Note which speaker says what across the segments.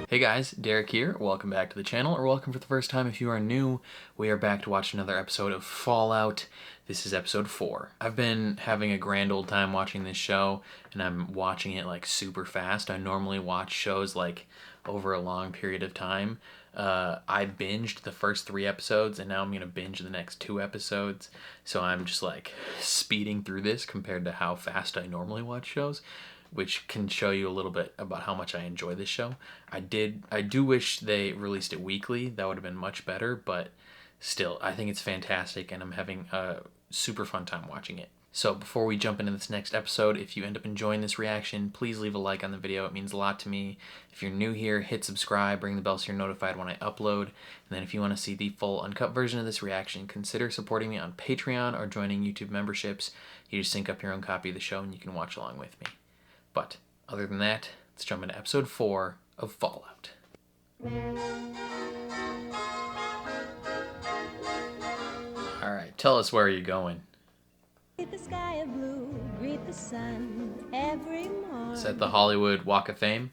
Speaker 1: Hey guys, Derek here. Welcome back to the channel, or welcome for the first time if you are new. We are back to watch another episode of Fallout. This is episode 4. I've been having a grand old time watching this show, and I'm watching it like super fast. I normally watch shows like over a long period of time. I binged the first 3 episodes, and now I'm going to binge the next 2 episodes. So I'm just like speeding through this compared to how fast I normally watch shows, which can show you a little bit about how much I enjoy this show. I do wish they released it weekly. That would have been much better, but still, I think it's fantastic, and I'm having a super fun time watching it. So before we jump into this next episode, if you end up enjoying this reaction, please leave a like on the video. It means a lot to me. If you're new here, hit subscribe, ring the bell so you're notified when I upload. And then if you want to see the full uncut version of this reaction, consider supporting me on Patreon or joining YouTube memberships. You just sync up your own copy of the show and you can watch along with me. But other than that, let's jump into episode 4 of Fallout. Alright, tell us where you're going.
Speaker 2: The sky of blue, greet the sun every morning.
Speaker 1: Is that the Hollywood Walk of Fame?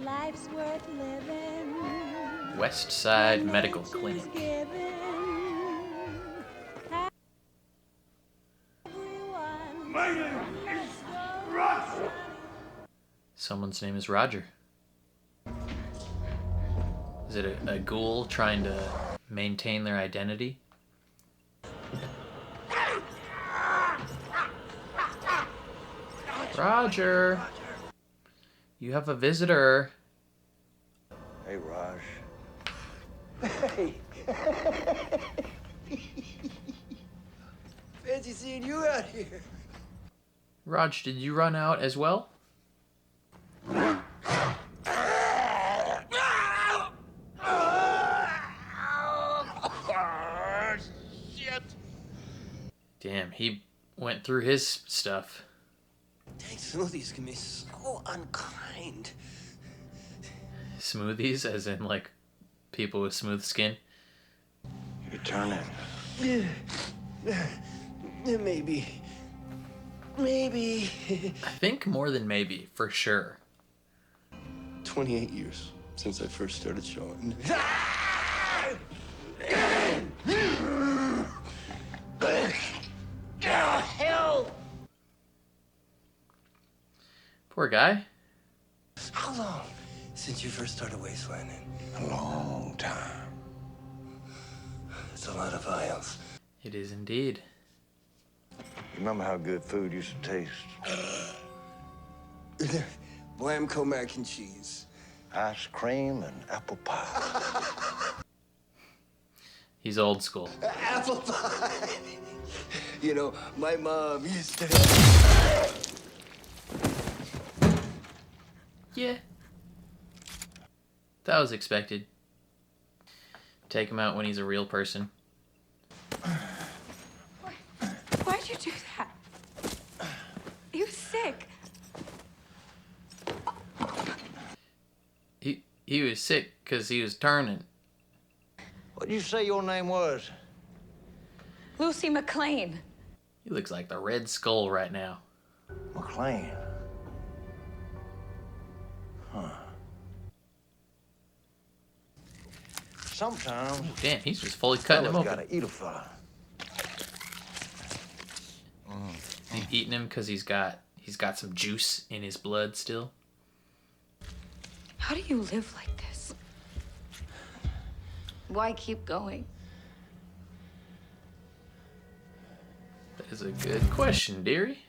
Speaker 2: Life's worth living.
Speaker 1: West Side Medical Clinic.
Speaker 2: My name is Roger.
Speaker 1: Someone's name is Roger. Is it a ghoul trying to maintain their identity? Roger! You have a visitor.
Speaker 3: Hey, Raj. Hey. Fancy seeing you out here.
Speaker 1: Raj, did you run out as well?
Speaker 3: Shit.
Speaker 1: Damn, he went through his stuff.
Speaker 3: Dang, smoothies can be so unkind.
Speaker 1: Smoothies, as in like people with smooth skin?
Speaker 3: You're turning. Maybe.
Speaker 1: I think more than maybe, for sure.
Speaker 3: 28 years since I first started showing. Hell!
Speaker 1: Poor guy.
Speaker 3: How long since you first started wastelanding? A long time. It's a lot of vials.
Speaker 1: It is indeed.
Speaker 4: Remember how good food used to taste?
Speaker 3: Blamco mac and cheese.
Speaker 4: Ice cream and apple pie.
Speaker 1: He's old school.
Speaker 3: Apple pie. You know, my mom used to.
Speaker 1: Yeah. That was expected. Take him out when he's a real person.
Speaker 5: Why'd you do that? He was sick.
Speaker 1: He was sick because he was turning.
Speaker 4: What'd you say your name was?
Speaker 5: Lucy McLean.
Speaker 1: He looks like the Red Skull right now.
Speaker 4: McLean. Huh. Sometimes
Speaker 1: Damn, he's just fully cutting him
Speaker 4: fellas
Speaker 1: open.
Speaker 4: gotta eat a fella.
Speaker 1: He's eating him because he's got some juice in his blood still.
Speaker 5: How do you live like this? Why keep going?
Speaker 1: That is a good question, dearie.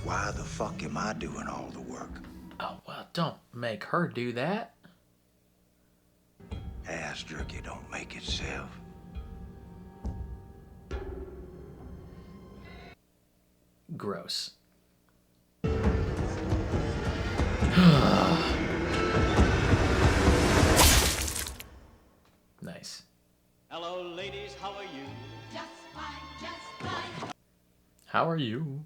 Speaker 4: Why the fuck am I doing all the work?
Speaker 1: Oh, well, don't make her do that.
Speaker 4: Ass jerky don't make itself.
Speaker 1: Gross. Nice.
Speaker 6: Hello, ladies, how are you?
Speaker 2: Just fine, just fine.
Speaker 1: How are you?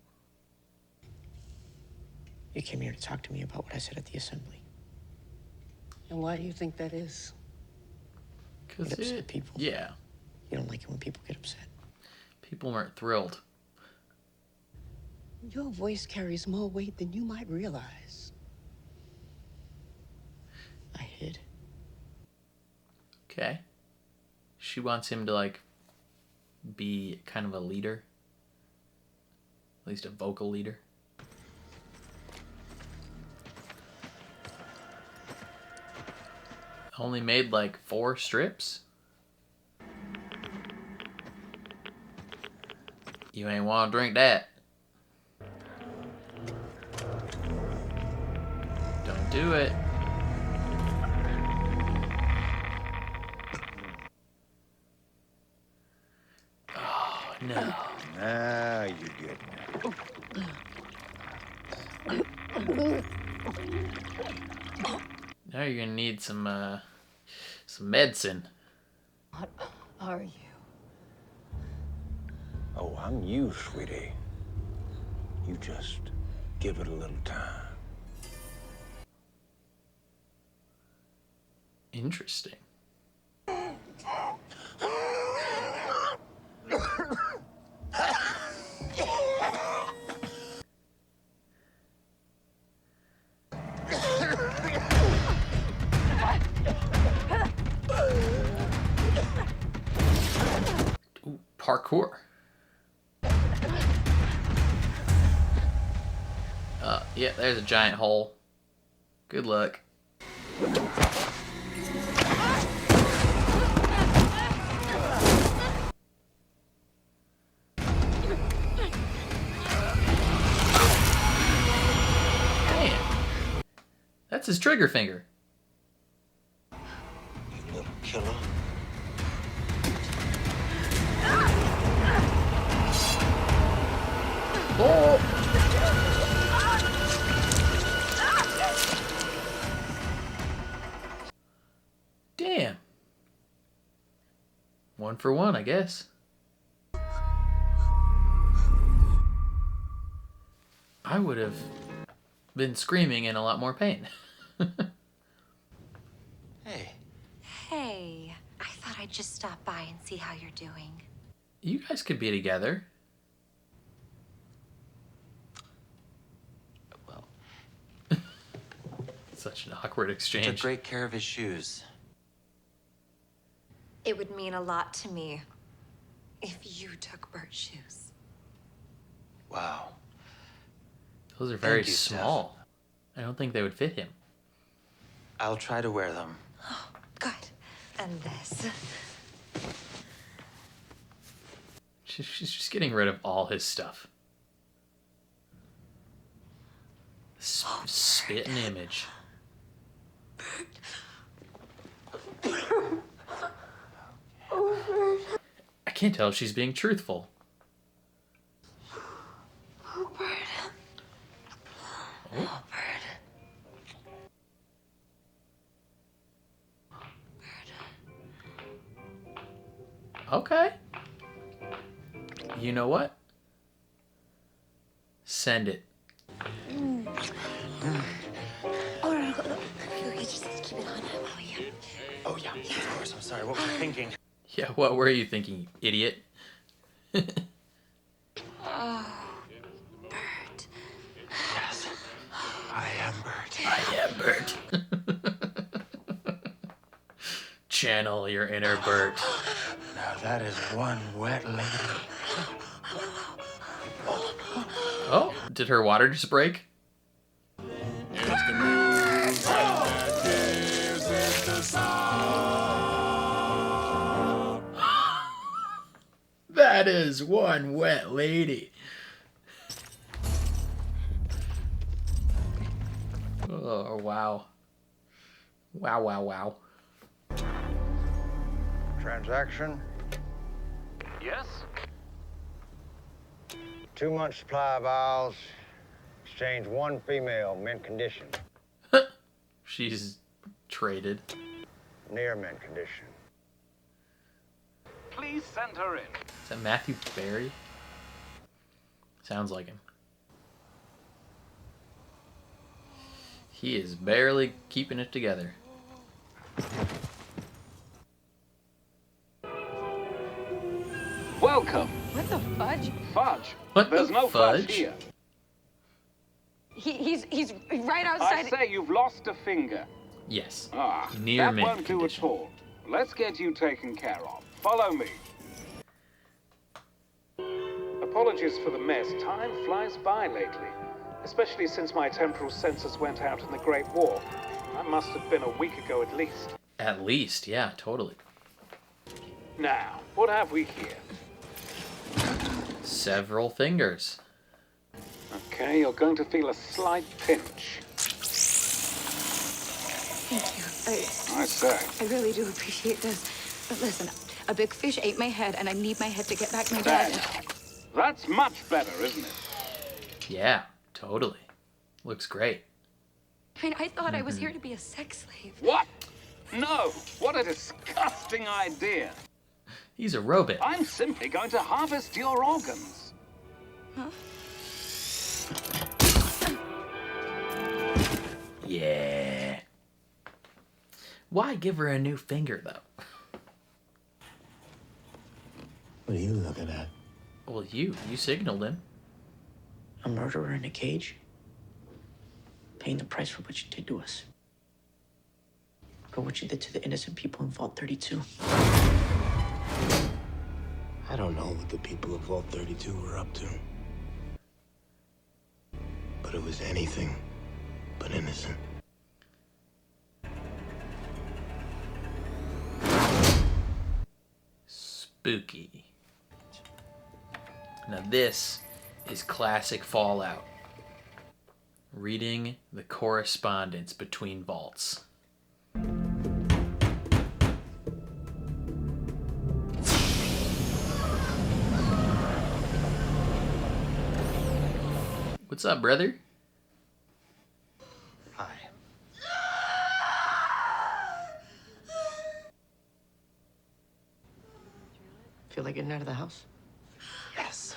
Speaker 7: You came here to talk to me about what I said at the assembly.
Speaker 8: And why do you think that is?
Speaker 1: Because
Speaker 7: Get upset people.
Speaker 1: Yeah.
Speaker 7: You don't like it when people get upset.
Speaker 1: People weren't thrilled.
Speaker 8: Your voice carries more weight than you might realize. I hid.
Speaker 1: Okay. She wants him to, like, be kind of a leader. At least a vocal leader. Only made, like, 4 strips? You ain't want to drink that. Don't do it. Oh, no.
Speaker 4: Now you get me.
Speaker 1: Now you're gonna need some medicine.
Speaker 5: What are you?
Speaker 4: Oh, I'm you, sweetie. You just give it a little time.
Speaker 1: Interesting. Ooh, parkour. Yeah, there's a giant hole. Good luck. Damn. That's his trigger finger.
Speaker 4: You little killer.
Speaker 1: Oh! Damn. 1 for 1, I guess. I would have been screaming in a lot more pain.
Speaker 4: Hey.
Speaker 9: Hey, I thought I'd just stop by and see how you're doing.
Speaker 1: You guys could be together.
Speaker 10: Well,
Speaker 1: Such an awkward exchange.
Speaker 10: took great care of his shoes.
Speaker 9: It would mean a lot to me if you took Bert's shoes.
Speaker 10: Wow.
Speaker 1: Those are very
Speaker 10: Thank you, Steph.
Speaker 1: small. I don't think they would fit him.
Speaker 10: I'll try to wear them.
Speaker 9: Oh, good. And this.
Speaker 1: She's just getting rid of all his stuff. Spit an image. I can't tell if she's being truthful.
Speaker 9: Oh, Bert.
Speaker 1: Oh. Okay. You know what? Send it.
Speaker 9: Oh, no. You just keep it on, will you?
Speaker 10: Oh, yeah, of course. I'm sorry. What was I thinking?
Speaker 1: Yeah, what were you thinking, idiot?
Speaker 9: Oh, Bert.
Speaker 10: Yes. I am Bert.
Speaker 1: I am Bert. Channel your inner Bert.
Speaker 10: Now that is one wet lady.
Speaker 1: Oh, did her water just break? That is one wet lady. Oh, wow. Wow, wow, wow.
Speaker 4: Transaction.
Speaker 6: Yes?
Speaker 4: 2 months supply of owls. Exchange 1 female, mint condition.
Speaker 1: She's traded.
Speaker 4: Near mint condition.
Speaker 6: Please send her in.
Speaker 1: Is that Matthew Barry? Sounds like him. He is barely keeping it together.
Speaker 6: Welcome.
Speaker 5: What the fudge?
Speaker 6: Fudge.
Speaker 1: What
Speaker 6: There's
Speaker 1: the
Speaker 6: no
Speaker 1: fudge?
Speaker 6: here.
Speaker 5: He's right
Speaker 6: I
Speaker 5: outside.
Speaker 6: say you've lost a finger.
Speaker 1: Yes.
Speaker 6: Ah,
Speaker 1: Near
Speaker 6: that
Speaker 1: mint
Speaker 6: won't do
Speaker 1: condition.
Speaker 6: at all. Let's get you taken care of. Follow me. Apologies for the mess. Time flies by lately, especially since my temporal sensors went out in the Great War. That must have been a week ago at least.
Speaker 1: At least, yeah, totally.
Speaker 6: Now, what have we here?
Speaker 1: Several fingers.
Speaker 6: Okay, you're going to feel a slight pinch.
Speaker 5: Thank you.
Speaker 6: I say.
Speaker 5: I really do appreciate this. But listen, a big fish ate my head, and I need my head to get back my dad.
Speaker 6: That's much better, isn't it?
Speaker 1: Yeah, totally. Looks great.
Speaker 5: I mean, I thought I was here to be a sex slave.
Speaker 6: What? No! What a disgusting idea!
Speaker 1: He's a robot.
Speaker 6: I'm simply going to harvest your organs.
Speaker 5: Huh?
Speaker 1: Yeah. Why give her a new finger, though?
Speaker 7: What are you looking at?
Speaker 1: Well, you signaled him.
Speaker 7: A murderer in a cage? Paying the price for what you did to us. For what you did to the innocent people in Vault 32.
Speaker 4: I don't know what the people of Vault 32 were up to. But it was anything but innocent.
Speaker 1: Spooky. Now this is classic Fallout. Reading the correspondence between vaults. What's up, brother?
Speaker 10: Hi.
Speaker 7: Feel like getting out of the house?
Speaker 10: Yes.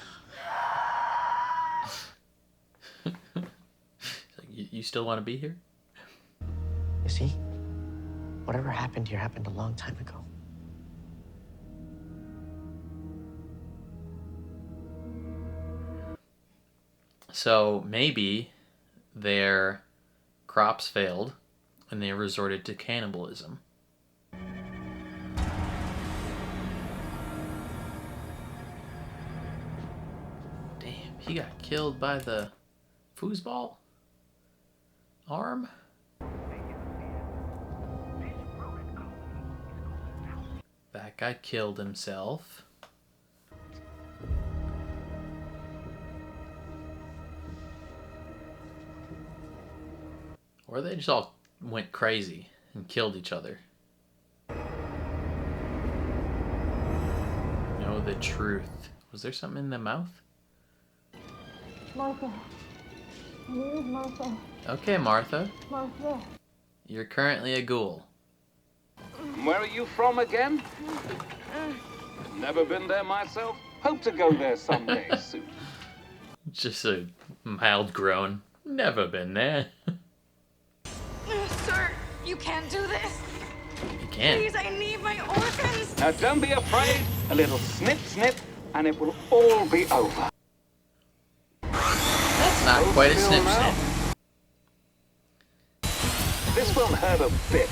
Speaker 1: You still want to be here?
Speaker 7: You see? Whatever happened here happened a long time ago.
Speaker 1: So maybe their crops failed and they resorted to cannibalism. Damn, he got killed by the foosball arm? That guy killed himself. Or they just all went crazy and killed each other. Know the truth. Was there something in the mouth?
Speaker 11: Martha. My name is Martha.
Speaker 1: Okay, Martha.
Speaker 11: Martha.
Speaker 1: You're currently a ghoul.
Speaker 6: Where are you from again? Never been there myself. Hope to go there someday soon.
Speaker 1: Just a mild groan. Never been there.
Speaker 5: Sir, you can't do this.
Speaker 1: You can't.
Speaker 5: Please, I need my organs.
Speaker 6: Now don't be afraid. A little snip snip and it will all be over.
Speaker 1: That's not quite a snip snip.
Speaker 6: This won't hurt a bit.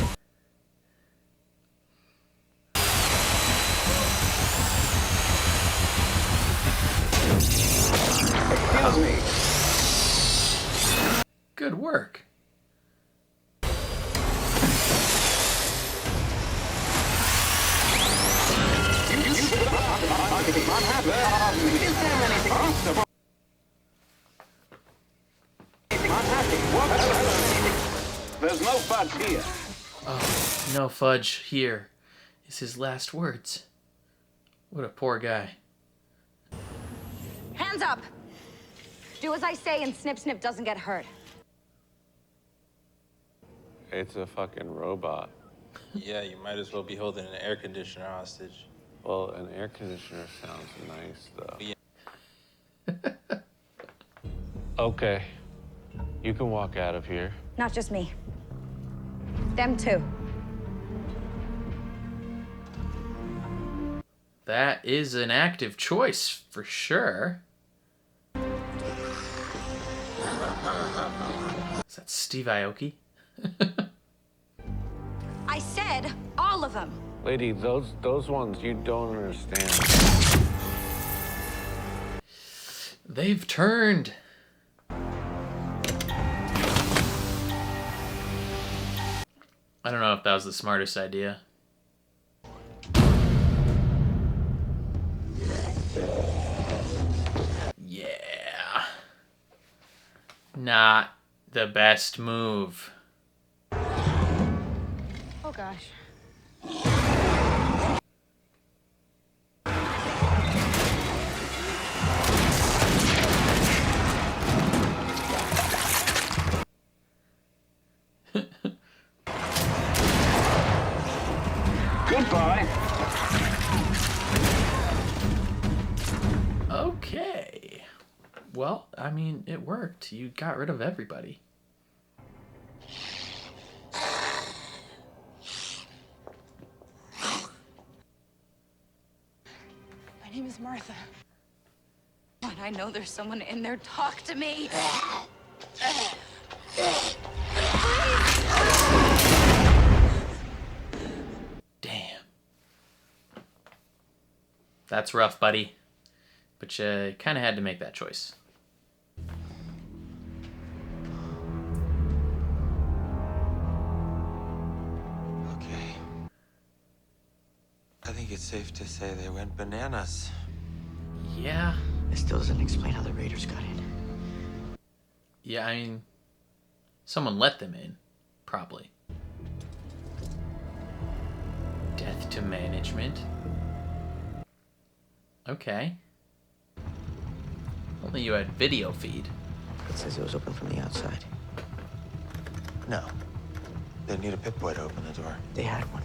Speaker 6: Excuse me.
Speaker 1: Good work.
Speaker 6: There's no fudge here.
Speaker 1: Oh, no fudge here is his last words. What a poor guy.
Speaker 9: Hands up! Do as I say and Snip Snip doesn't get hurt.
Speaker 12: It's a fucking robot.
Speaker 13: Yeah, you might as well be holding an air conditioner hostage.
Speaker 12: Well, an air conditioner sounds nice, though.
Speaker 13: Yeah.
Speaker 12: Okay. You can walk out of here.
Speaker 9: Not just me. Them too.
Speaker 1: That is an active choice for sure. Is that Steve Aoki?
Speaker 5: I said all of them.
Speaker 12: Lady, those ones you don't understand.
Speaker 1: They've turned. I don't know if that was the smartest idea. Yeah. Not the best move.
Speaker 5: Oh, gosh.
Speaker 6: Goodbye.
Speaker 1: Okay. Well, I mean, it worked. You got rid of everybody.
Speaker 5: My name is Martha. When I know there's someone in there, talk to me.
Speaker 1: Damn. That's rough, buddy. But you kind of had to make that choice.
Speaker 10: Okay. I think it's safe to say they went bananas.
Speaker 1: Yeah.
Speaker 7: It still doesn't explain how the Raiders got in.
Speaker 1: Yeah, I mean, someone let them in, probably. Death to management. Okay. Only you had video feed.
Speaker 7: It says it was open from the outside.
Speaker 10: No. They need a pit boy to open the door.
Speaker 7: They had one.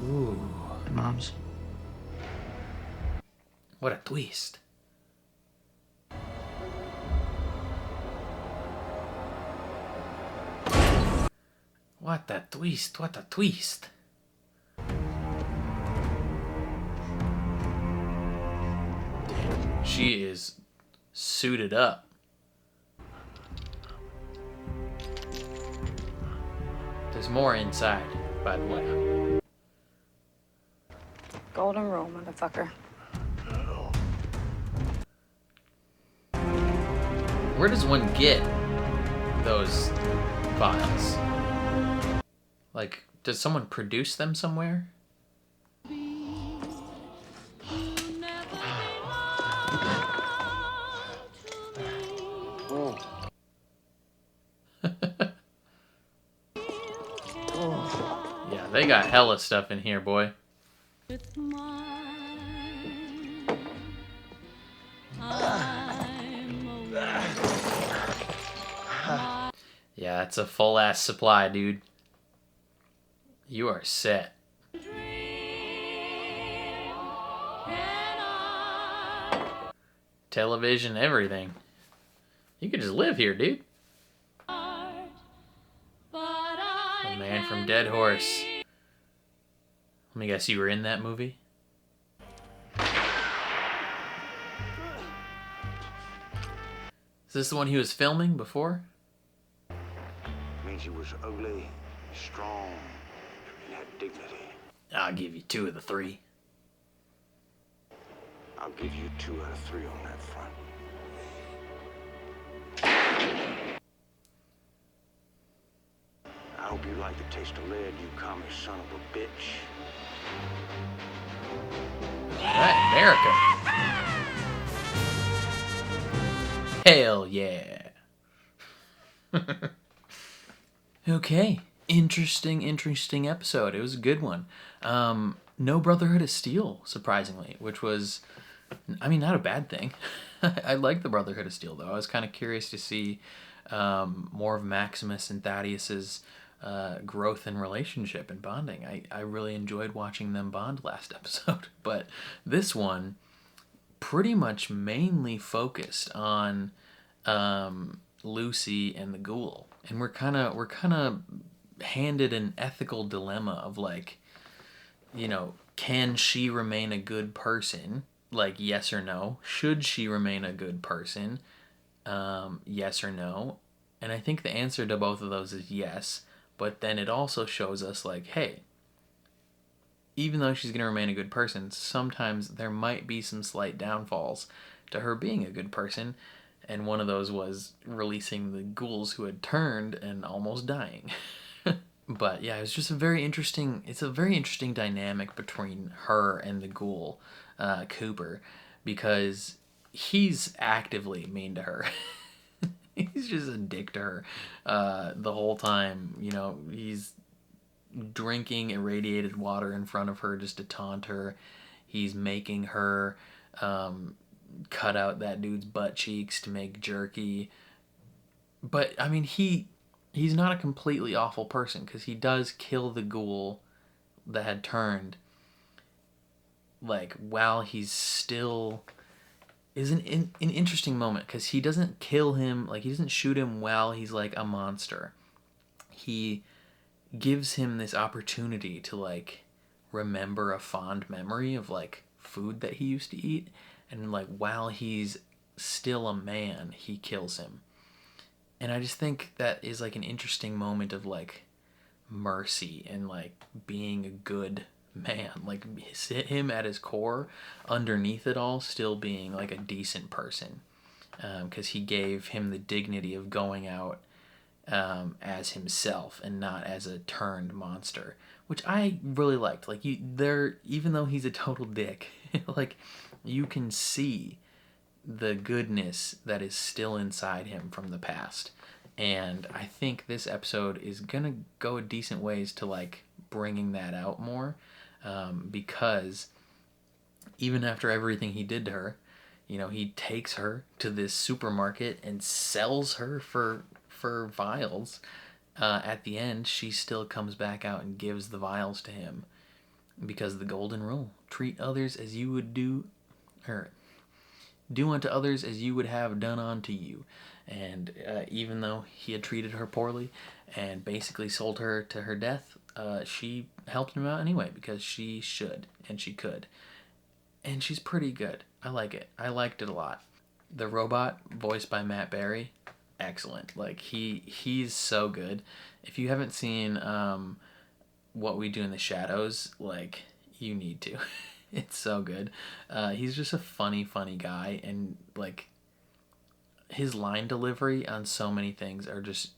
Speaker 1: Ooh.
Speaker 7: Mom's.
Speaker 1: What a twist. What a twist, what a twist. Damn, she is suited up. There's more inside, by the way.
Speaker 5: Golden rule, motherfucker.
Speaker 1: Where does one get those files? Like, does someone produce them somewhere? Yeah, they got hella stuff in here, boy. Yeah, it's a full ass supply, dude. You are set. Television, everything. You could just live here, dude. The Man from Dead Horse. Let me guess, you were in that movie? Is this the one he was filming before?
Speaker 4: Means he was ugly, strong, and had dignity.
Speaker 1: I'll give you 2 of the 3.
Speaker 4: I'll give you 2 out of 3 on that front. I hope you like the taste of lead, you commie son of a bitch.
Speaker 1: Alright, America. Hell yeah. Okay. Interesting episode. It was a good one. No Brotherhood of Steel, surprisingly, which was, I mean, not a bad thing. I like the Brotherhood of Steel, though. I was kind of curious to see more of Maximus and Thaddeus's growth in relationship and bonding. I really enjoyed watching them bond last episode, but this one pretty much mainly focused on Lucy and the Ghoul, and we're kind of handed an ethical dilemma of, like, you know, can she remain a good person like, yes or no. Should she remain a good person? Yes or no. And I think the answer to both of those is yes. But then it also shows us, like, hey, even though she's going to remain a good person, sometimes there might be some slight downfalls to her being a good person. And one of those was releasing the ghouls who had turned and almost dying. But yeah, it's just it's a very interesting dynamic between her and the ghoul, Cooper, because he's actively mean to her. He's just a dick to her the whole time. You know, he's drinking irradiated water in front of her just to taunt her. He's making her cut out that dude's butt cheeks to make jerky. But I mean, he's not a completely awful person, because he does kill the ghoul that had turned, like, while he's still is an interesting moment, because he doesn't kill him, like, he doesn't shoot him while he's like a monster. He gives him this opportunity to, like, remember a fond memory of, like, food that he used to eat, and, like, while he's still a man, he kills him. And I just think that is, like, an interesting moment of, like, mercy and, like, being a good man. Like, him at his core, underneath it all, still being, like, a decent person. Because he gave him the dignity of going out as himself and not as a turned monster, which I really liked. Like, even though he's a total dick, like, you can see the goodness that is still inside him from the past. And I think this episode is gonna go a decent ways to, like, bringing that out more, because even after everything he did to her, you know, he takes her to this supermarket and sells her for vials. At the end, she still comes back out and gives the vials to him, because the golden rule: treat others as you would do, or do unto others as you would have done unto you. And even though he had treated her poorly and basically sold her to her death, she helped him out anyway, because she should and she could. And she's pretty good. I like it. I liked it a lot. The robot, voiced by Matt Berry, excellent. Like, he's so good. If you haven't seen What We Do in the Shadows, like, you need to. It's so good. He's just a funny guy, and, like, his line delivery on so many things are just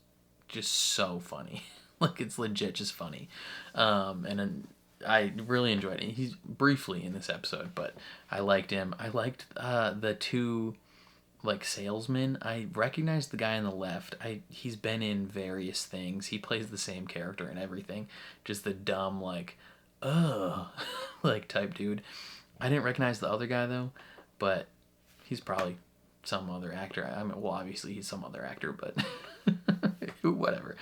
Speaker 1: so funny. Like, it's legit just funny. And I really enjoyed it. He's briefly in this episode, but I liked him. I liked the two, like, salesmen. I recognized the guy on the left. He's been in various things. He plays the same character and everything. Just the dumb, like, ugh, like, type dude. I didn't recognize the other guy, though, but he's probably some other actor. I mean, well, obviously he's some other actor, but whatever.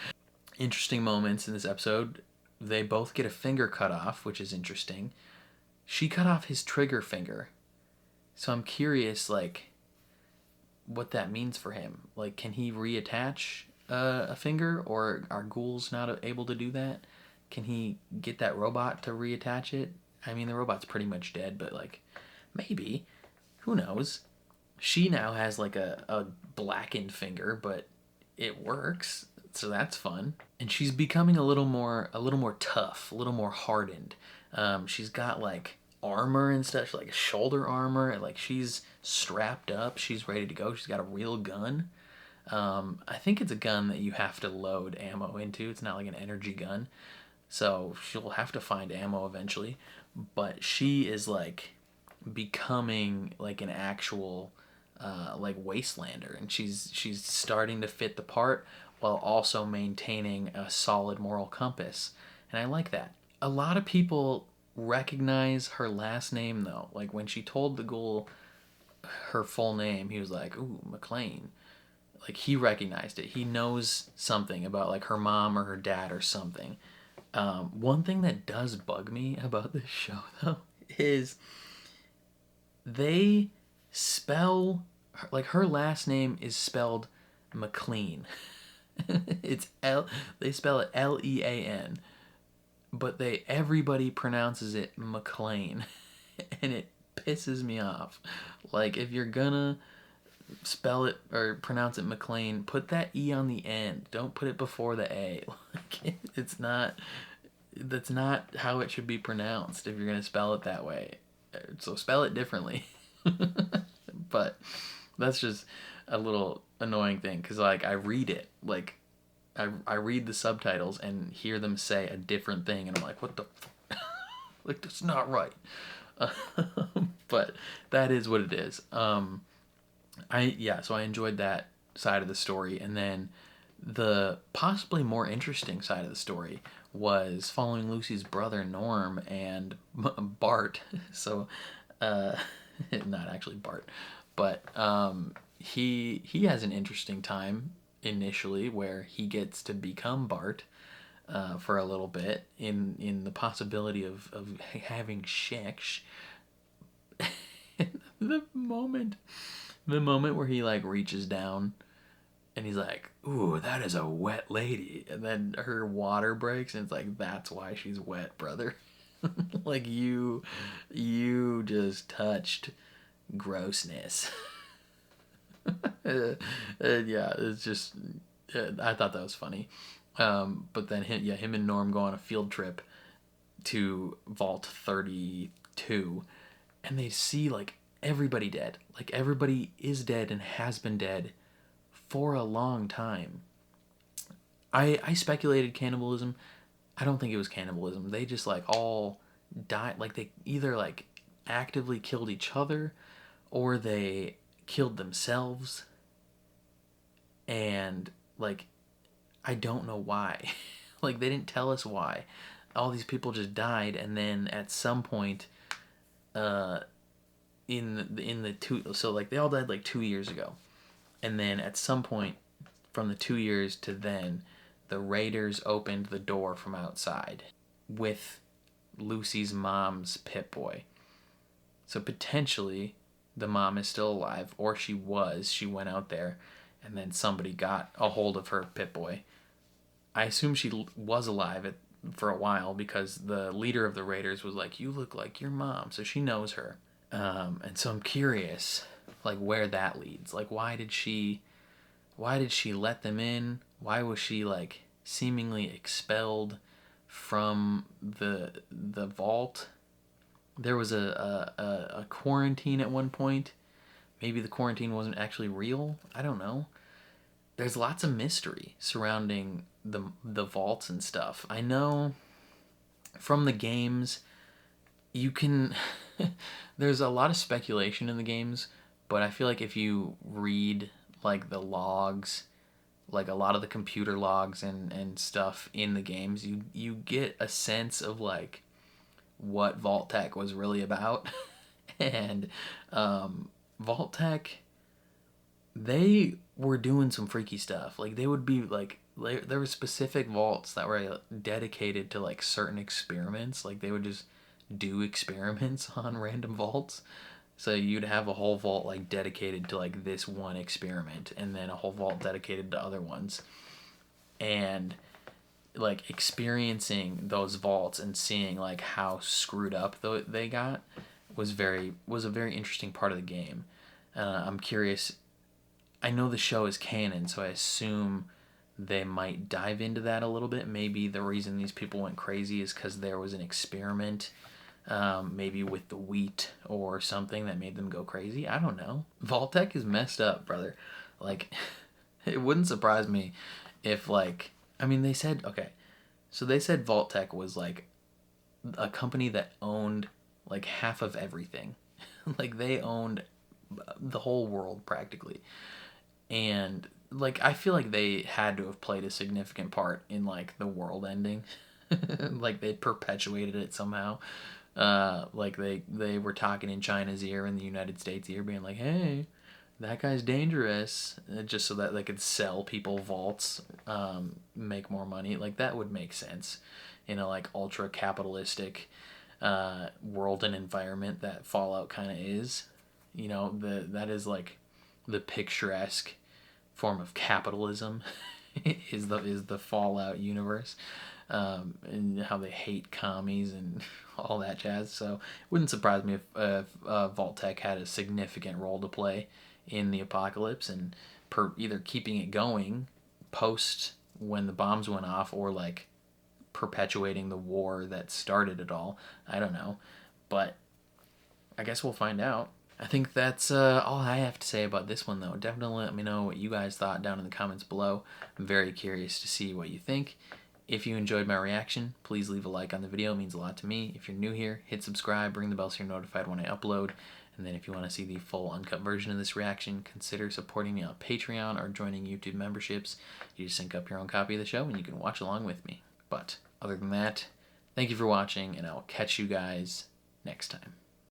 Speaker 1: Interesting moments in this episode. They both get a finger cut off, which is interesting. She cut off his trigger finger. So I'm curious, like, what that means for him. Like, can he reattach a finger, or are ghouls not able to do that? Can he get that robot to reattach it? I mean, the robot's pretty much dead, but, like, maybe. Who knows? She now has, like, a blackened finger, but it works, so that's fun. And she's becoming a little more tough, a little more hardened. She's got, like, armor and stuff, like shoulder armor, and, like, she's strapped up, she's ready to go. She's got a real gun. I think it's a gun that you have to load ammo into. It's not like an energy gun, so she'll have to find ammo eventually. But she is, like, becoming, like, an actual like, wastelander, and she's starting to fit the part while also maintaining a solid moral compass, and I like that. A lot of people recognize her last name, though. Like, when she told the ghoul her full name, he was like, ooh, McLean. Like, he recognized it. He knows something about, like, her mom or her dad or something. One thing that does bug me about this show, though, is they spell, like, her last name is spelled McLean. They spell it Lean, but everybody pronounces it McLean, and it pisses me off. Like, if you're gonna spell it or pronounce it McLean, put that E on the end. Don't put it before the A. Like, that's not how it should be pronounced if you're gonna spell it that way. So spell it differently. But that's just a little annoying thing, because like I read it, like I read the subtitles and hear them say a different thing, and I'm like, what the like, that's not right. But that is what it is. So I enjoyed that side of the story, and then the possibly more interesting side of the story was following Lucy's brother Norm and Bart. So, not actually Bart, but he has an interesting time initially where he gets to become Bart for a little bit in the possibility of having sex. the moment where he like reaches down and he's like, ooh, that is a wet lady, and then her water breaks and it's like, that's why she's wet, brother. Like, you just touched grossness. Yeah, it's just I thought that was funny. But then him and Norm go on a field trip to Vault 32, and they see like everybody dead. Like, everybody is dead and has been dead for a long time. I speculated cannibalism. I don't think it was cannibalism. They just like all died. Like, they either like actively killed each other or they killed themselves. And like, I don't know why. Like, they didn't tell us why. All these people just died, and then at some point in the two, so like they all died like 2 years ago. And then at some point from the 2 years to then, the raiders opened the door from outside with Lucy's mom's Pip-Boy. So potentially the mom is still alive, or she went out there and then somebody got a hold of her Pip-Boy. I assume she was alive for a while, because the leader of the raiders was like, you look like your mom, so she knows her. And so I'm curious, like, where that leads. Like, why did she let them in? Why was she like seemingly expelled from the vault? There was a quarantine at one point. Maybe the quarantine wasn't actually real. I don't know. There's lots of mystery surrounding the vaults and stuff. I know from the games you can there's a lot of speculation in the games, but I feel like if you read like the logs, like a lot of the computer logs and stuff in the games, you get a sense of like what Vault Tech was really about. And Vault Tech, they were doing some freaky stuff. Like, they would be like, there were specific vaults that were dedicated to like certain experiments. Like, they would just do experiments on random vaults. So you'd have a whole vault like dedicated to like this one experiment, and then a whole vault dedicated to other ones. And like, experiencing those vaults and seeing like how screwed up they got was a very interesting part of the game. I'm curious. I know the show is canon, so I assume they might dive into that a little bit. Maybe the reason these people went crazy is because there was an experiment, maybe with the wheat or something, that made them go crazy. I don't know. Vault-Tec is messed up, brother. Like, it wouldn't surprise me if, like, I mean, they said Vault-Tec was like a company that owned like half of everything. Like, they owned the whole world practically. And like, I feel like they had to have played a significant part in like the world ending. Like, they perpetuated it somehow. Like, they were talking in China's ear and the United States' ear, being like, hey, that guy's dangerous, just so that they could sell people vaults, make more money. Like, that would make sense in a like ultra capitalistic world and environment that Fallout kind of is. You know, that is like the picturesque form of capitalism is the Fallout universe. and how they hate commies and all that jazz. So it wouldn't surprise me if Vault-Tec had a significant role to play in the apocalypse, and either keeping it going post when the bombs went off, or like perpetuating the war that started it all. I don't know, but I guess we'll find out. I think that's all I have to say about this one, though. Definitely let me know what you guys thought down in the comments below. I'm very curious to see what you think. If you enjoyed my reaction, please leave a like on the video. It means a lot to me. If you're new here, hit subscribe, ring the bell so you're notified when I upload. And then if you want to see the full uncut version of this reaction, consider supporting me on Patreon or joining YouTube memberships. You just sync up your own copy of the show and you can watch along with me. But other than that, thank you for watching, and I will catch you guys next time.